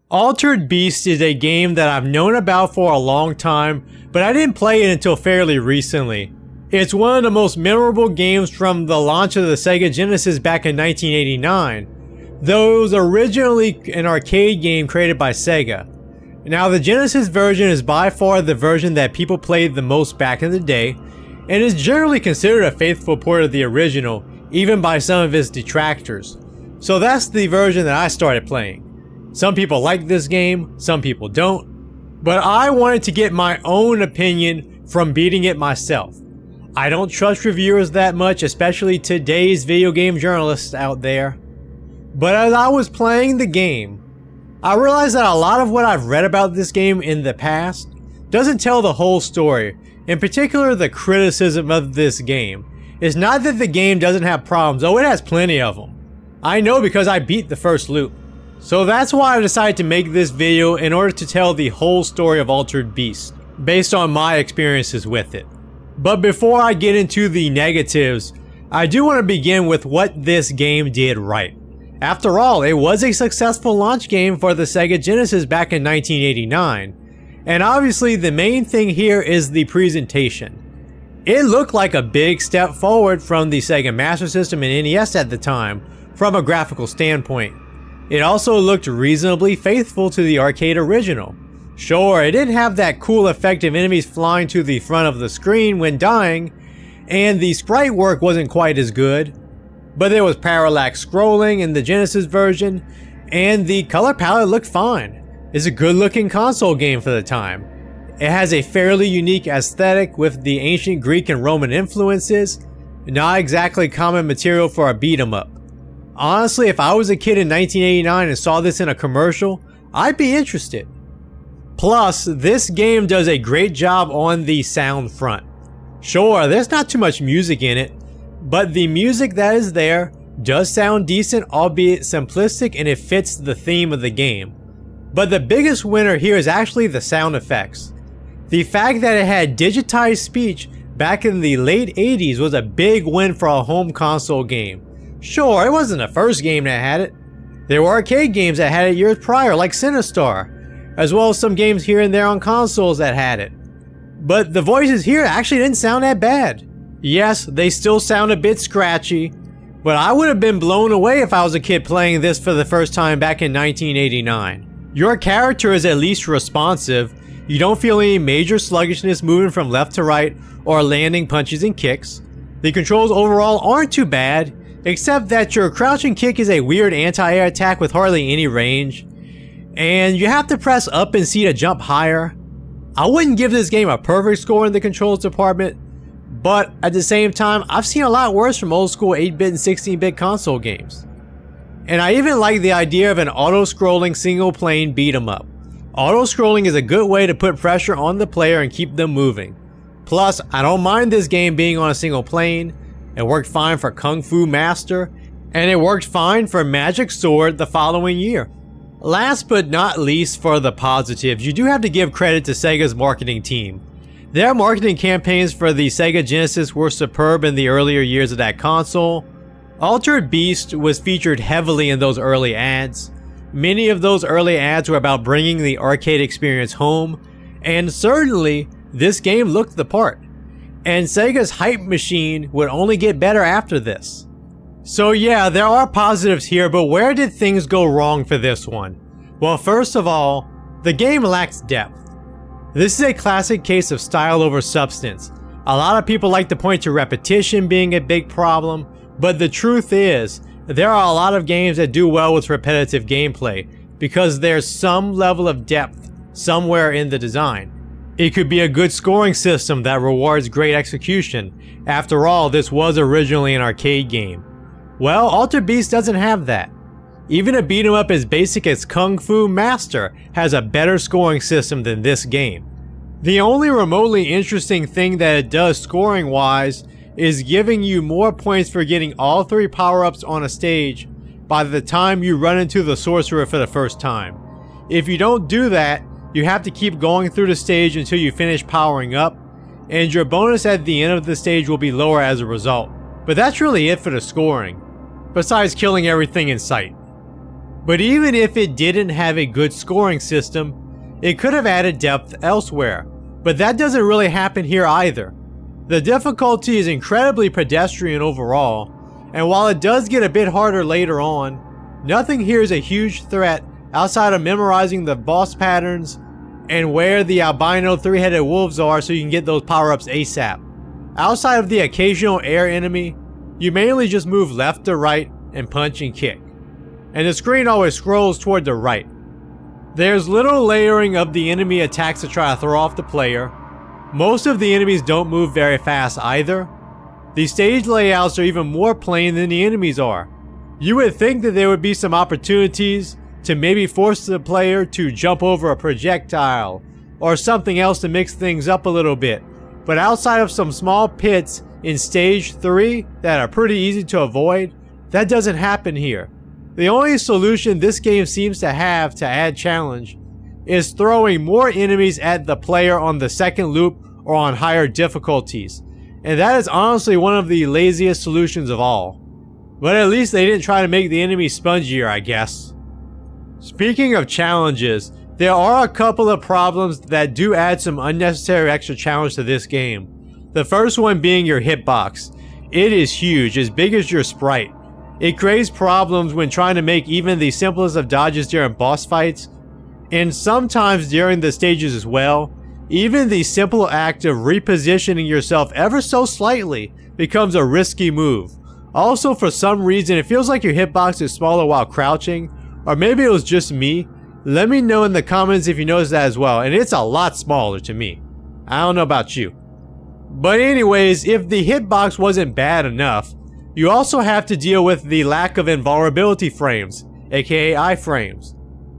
Altered Beast is a game that I've known about for a long time, but I didn't play it until fairly recently. It's one of the most memorable games from the launch of the Sega Genesis back in 1989, though it was originally an arcade game created by Sega. Now, the Genesis version is by far the version that people played the most back in the day, and is generally considered a faithful port of the original, even by some of its detractors. So that's the version that I started playing. Some people like this game, some people don't, but I wanted to get my own opinion from beating it myself. I don't trust reviewers that much, especially today's video game journalists out there. But as I was playing the game, I realized that a lot of what I've read about this game in the past doesn't tell the whole story. In particular, the criticism of this game is not that the game doesn't have problems, oh, it has plenty of them. I know because I beat the first loop. So that's why I decided to make this video in order to tell the whole story of Altered Beast, based on my experiences with it. But before I get into the negatives, I do want to begin with what this game did right. After all, it was a successful launch game for the Sega Genesis back in 1989, and obviously the main thing here is the presentation. It looked like a big step forward from the Sega Master System and NES at the time, from a graphical standpoint. It also looked reasonably faithful to the arcade original. Sure, it didn't have that cool effect of enemies flying to the front of the screen when dying, and the sprite work wasn't quite as good, but there was parallax scrolling in the Genesis version, and the color palette looked fine. It's a good looking console game for the time. It has a fairly unique aesthetic with the ancient Greek and Roman influences, not exactly common material for a beat 'em up. Honestly, if I was a kid in 1989 and saw this in a commercial, I'd be interested. Plus, this game does a great job on the sound front. Sure, there's not too much music in it, but the music that is there does sound decent, albeit simplistic, and it fits the theme of the game. But the biggest winner here is actually the sound effects. The fact that it had digitized speech back in the late 80s was a big win for a home console game. Sure, it wasn't the first game that had it. There were arcade games that had it years prior, like Sinistar, as well as some games here and there on consoles that had it. But the voices here actually didn't sound that bad. Yes, they still sound a bit scratchy, but I would have been blown away if I was a kid playing this for the first time back in 1989. Your character is at least responsive. You don't feel any major sluggishness moving from left to right or landing punches and kicks. The controls overall aren't too bad, except that your crouching kick is a weird anti-air attack with hardly any range, and you have to press up and C to jump higher. I wouldn't give this game a perfect score in the controls department, but at the same time, I've seen a lot worse from old school 8-bit and 16-bit console games. And I even like the idea of an auto-scrolling single-plane beat-em-up. Auto-scrolling is a good way to put pressure on the player and keep them moving. Plus, I don't mind this game being on a single plane. It worked fine for Kung Fu Master, and it worked fine for Magic Sword the following year. Last but not least, for the positives, you do have to give credit to Sega's marketing team. Their marketing campaigns for the Sega Genesis were superb in the earlier years of that console. Altered Beast was featured heavily in those early ads. Many of those early ads were about bringing the arcade experience home, and certainly this game looked the part. And Sega's hype machine would only get better after this. So yeah, there are positives here, but where did things go wrong for this one? Well, first of all, the game lacks depth. This is a classic case of style over substance. A lot of people like to point to repetition being a big problem, but the truth is, there are a lot of games that do well with repetitive gameplay, because there's some level of depth somewhere in the design. It could be a good scoring system that rewards great execution. After all, this was originally an arcade game. Well, Altered Beast doesn't have that. Even a beat 'em up as basic as Kung Fu Master has a better scoring system than this game. The only remotely interesting thing that it does scoring wise is giving you more points for getting all 3 power-ups on a stage by the time you run into the sorcerer for the first time. If you don't do that, you have to keep going through the stage until you finish powering up, and your bonus at the end of the stage will be lower as a result. But that's really it for the scoring, besides killing everything in sight. But even if it didn't have a good scoring system, it could have added depth elsewhere. But that doesn't really happen here either. The difficulty is incredibly pedestrian overall, and while it does get a bit harder later on, nothing here is a huge threat outside of memorizing the boss patterns and where the albino three-headed wolves are so you can get those power-ups ASAP. Outside of the occasional air enemy, you mainly just move left to right and punch and kick. And the screen always scrolls toward the right. There's little layering of the enemy attacks to try to throw off the player. Most of the enemies don't move very fast either. The stage layouts are even more plain than the enemies are. You would think that there would be some opportunities to maybe force the player to jump over a projectile or something else to mix things up a little bit. But outside of some small pits in stage 3 that are pretty easy to avoid, that doesn't happen here. The only solution this game seems to have to add challenge is throwing more enemies at the player on the second loop or on higher difficulties. And that is honestly one of the laziest solutions of all. But at least they didn't try to make the enemy spongier, I guess. Speaking of challenges, there are a couple of problems that do add some unnecessary extra challenge to this game. The first one being your hitbox. It is huge, as big as your sprite. It creates problems when trying to make even the simplest of dodges during boss fights, and sometimes during the stages as well. Even the simple act of repositioning yourself ever so slightly becomes a risky move. Also, for some reason, it feels like your hitbox is smaller while crouching, or maybe it was just me. Let me know in the comments if you noticed that as well, and it's a lot smaller to me. I don't know about you. But anyways, if the hitbox wasn't bad enough, you also have to deal with the lack of invulnerability frames, aka iframes.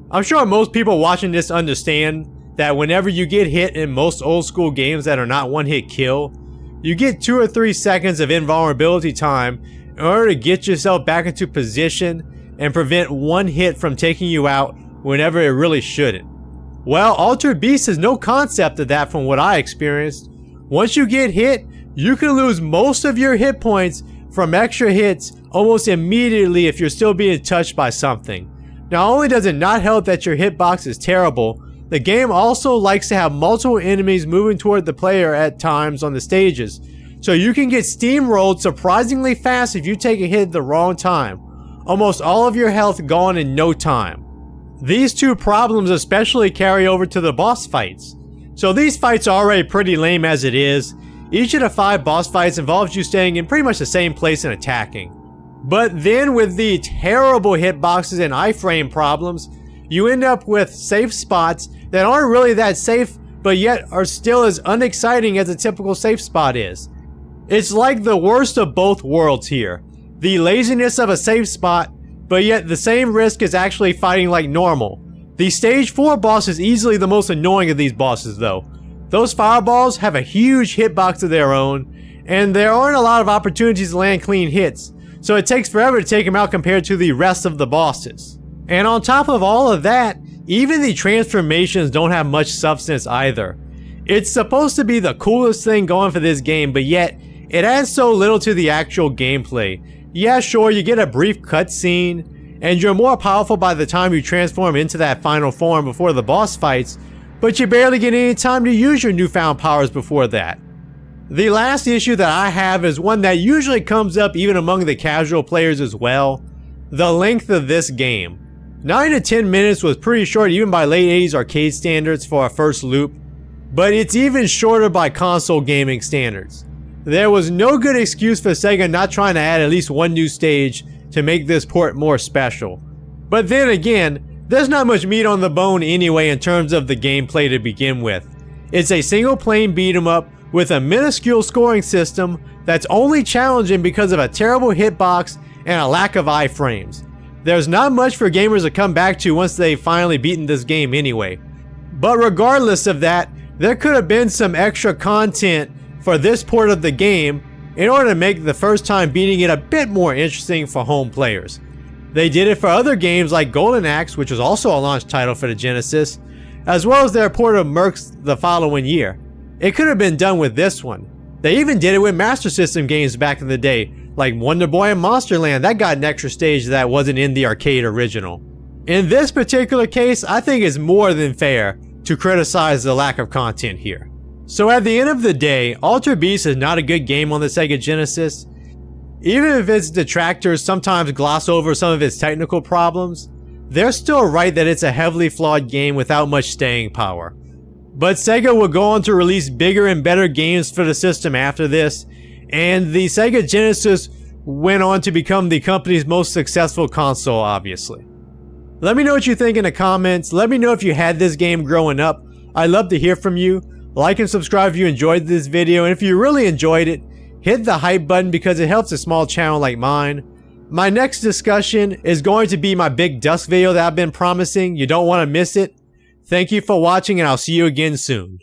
I'm sure most people watching this understand that whenever you get hit in most old school games that are not one hit kill, you get 2 or 3 seconds of invulnerability time in order to get yourself back into position and prevent one hit from taking you out whenever it really shouldn't. Well, Altered Beast has no concept of that from what I experienced. Once you get hit, you can lose most of your hit points from extra hits almost immediately if you're still being touched by something. Not only does it not help that your hitbox is terrible, the game also likes to have multiple enemies moving toward the player at times on the stages, so you can get steamrolled surprisingly fast if you take a hit at the wrong time. Almost all of your health gone in no time. These two problems especially carry over to the boss fights. So these fights are already pretty lame as it is. Each of the 5 boss fights involves you staying in pretty much the same place and attacking. But then with the terrible hitboxes and iframe problems, you end up with safe spots that aren't really that safe, but yet are still as unexciting as a typical safe spot is. It's like the worst of both worlds here. The laziness of a safe spot, but yet the same risk is actually fighting like normal. The stage 4 boss is easily the most annoying of these bosses though. Those fireballs have a huge hitbox of their own, and there aren't a lot of opportunities to land clean hits, so it takes forever to take them out compared to the rest of the bosses. And on top of all of that, even the transformations don't have much substance either. It's supposed to be the coolest thing going for this game, but yet it adds so little to the actual gameplay. Yeah, sure, you get a brief cutscene, and you're more powerful by the time you transform into that final form before the boss fights, but you barely get any time to use your newfound powers before that. The last issue that I have is one that usually comes up even among the casual players as well: the length of this game. 9 to 10 minutes was pretty short even by late 80s arcade standards for a first loop, but it's even shorter by console gaming standards. There was no good excuse for Sega not trying to add at least one new stage to make this port more special. But then again, there's not much meat on the bone anyway in terms of the gameplay to begin with. It's a single plane beat 'em up with a minuscule scoring system that's only challenging because of a terrible hitbox and a lack of iframes. There's not much for gamers to come back to once they've finally beaten this game anyway. But regardless of that, there could have been some extra content for this port of the game in order to make the first time beating it a bit more interesting for home players. They did it for other games like Golden Axe, which was also a launch title for the Genesis, as well as their port of Mercs the following year. It could have been done with this one. They even did it with Master System games back in the day, like Wonder Boy and Monsterland. That got an extra stage that wasn't in the arcade original. In this particular case, I think it's more than fair to criticize the lack of content here. So at the end of the day, Ultra Beast is not a good game on the Sega Genesis. Even if its detractors sometimes gloss over some of its technical problems, they're still right that it's a heavily flawed game without much staying power. But Sega will go on to release bigger and better games for the system after this, and the Sega Genesis went on to become the company's most successful console, obviously. Let me know what you think in the comments. Let me know if you had this game growing up. I'd love to hear from you. Like and subscribe if you enjoyed this video, and if you really enjoyed it, hit the hype button because it helps a small channel like mine. My next discussion is going to be my big Dusk video that I've been promising. You don't want to miss it. Thank you for watching, and I'll see you again soon.